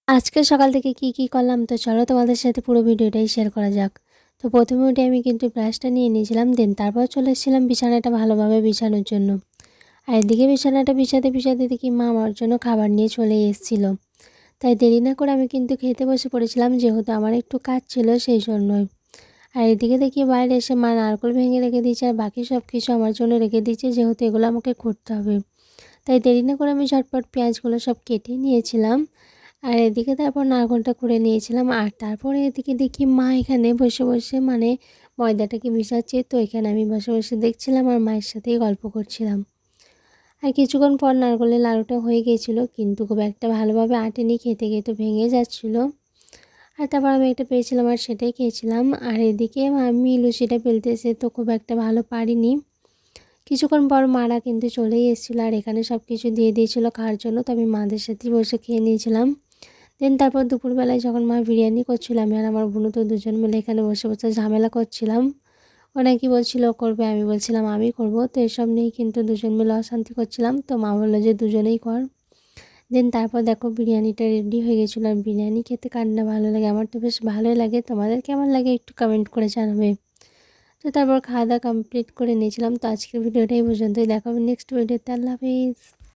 আজকে সকাল থেকে কি করলাম তো চলো তোমাদের সাথে পুরো ভিডিওটাই শেয়ার করা যাক। তো প্রথমে উঠে আমি কিন্তু ব্রাশটা নিয়ে নিয়েছিলাম, তারপর চলে এসেছিলাম বিছানাটা ভালোভাবে বিছানোর জন্য। আর এদিকে বিছানাটা বিছাতে দেখি মা আমার জন্য খাবার নিয়ে চলে এসেছিলো। তাই দেরি না করে আমি কিন্তু খেতে বসে পড়েছিলাম, যেহেতু আমার একটু কাজ ছিল সেই জন্যই। আর এদিকে দেখি বাইরে এসে মা নারকেল ভেঙে রেখে দিয়েছে আর বাকি সব কিছু আমার জন্য রেখে দিয়েছে, যেহেতু এগুলো আমাকে করতে হবে। তাই দেরি না করে আমি ঝটপট পেঁয়াজগুলো সব কেটে নিয়েছিলাম। আর এদিকে তারপর নারকেলটা কুড়ে নিয়েছিলাম। আর তারপরে এদিকে দেখি মা এখানে বসে মানে ময়দাটাকে মিশাচ্ছে। তো এখানে আমি বসে দেখছিলাম আর মায়ের সাথেই গল্প করছিলাম। আর কিছুক্ষণ পর নারকেলের লাড়ুটা হয়ে গিয়েছিলো, কিন্তু খুব একটা ভালোভাবে আটেনি, খেতে ভেঙে যাচ্ছিলো। আর তারপর আমি একটা পেয়েছিলাম আর সেটাই খেয়েছিলাম। আর এদিকে আমি লুচিটা বেলতেছে তো খুব একটা ভালো পারিনি। কিছুক্ষণ পর মারা কিন্তু চলেই এসেছিলো আর এখানে সব কিছু দিয়ে দিয়েছিলো খাওয়ার জন্য। তো আমি মাদের সাথেই বসে খেয়ে নিয়েছিলাম। তারপর দুপুরবেলায় যখন মা বিরিয়ানি করছিল, আমি আর আমার বোনও তো দুজন মিলে এখানে বসে ঝামেলা করছিলাম। ও নাকি বলছিল ও করবে, আমি বলছিলাম আমি করব। তো এসব নিয়েই কিন্তু দুজন মিলে অশান্তি করছিলাম। তো মা বললো যে দুজনেই কর। তারপর দেখো বিরিয়ানিটা রেডি হয়ে গেছিলো। আর বিরিয়ানি খেতে কার না ভালো লাগে, আমার তো বেশ ভালোই লাগে। তোমাদের কেমন লাগে একটু কমেন্ট করে জানাবে। তো তারপর খাওয়া দাওয়া কমপ্লিট করে নিয়েছিলাম। তো আজকের ভিডিওটা এই পর্যন্তই, দেখা হবে নেক্সট ভিডিওতে। আল্লাহ হাফিজ।